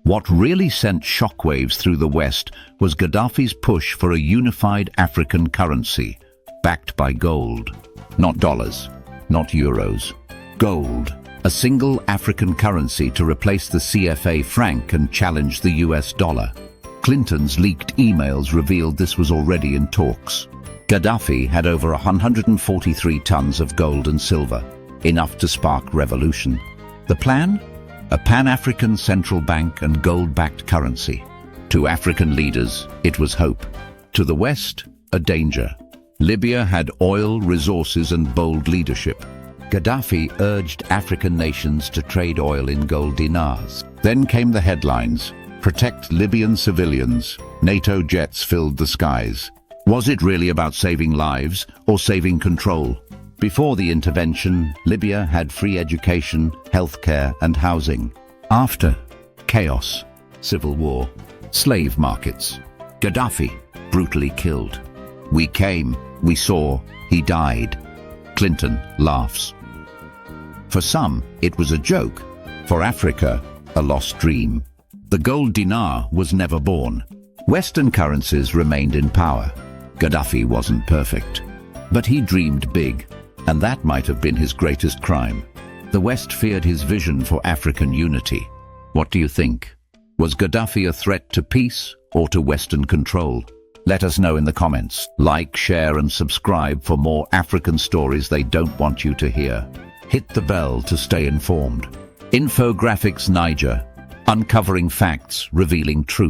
What really sent shockwaves through the West was Gaddafi's push for a unified African currency, backed by gold. Not dollars, not euros. Gold. A single African currency to replace the CFA franc and challenge the US dollar. Clinton's leaked emails revealed this was already in talks. Gaddafi had over 143 tons of gold and silver, enough to spark revolution. The plan? A Pan-African central bank and gold-backed currency. To African leaders, it was hope. To the West, a danger. Libya had oil, resources and bold leadership. Gaddafi urged African nations to trade oil in gold dinars. Then came the headlines. Protect Libyan civilians. NATO jets filled the skies. Was it really about saving lives or saving control? Before the intervention, Libya had free education, healthcare and housing. After, chaos, civil war, slave markets. Gaddafi, brutally killed. We came, we saw, he died. Clinton laughs. For some, it was a joke. For Africa, a lost dream. The gold dinar was never born. Western currencies remained in power. Gaddafi wasn't perfect, but he dreamed big. And that might have been his greatest crime. The West feared his vision for African unity. What do you think? Was Gaddafi a threat to peace or to Western control? Let us know in the comments. Like, share and subscribe for more African stories they don't want you to hear. Hit the bell to stay informed. Infographics Naija, uncovering facts, revealing truth.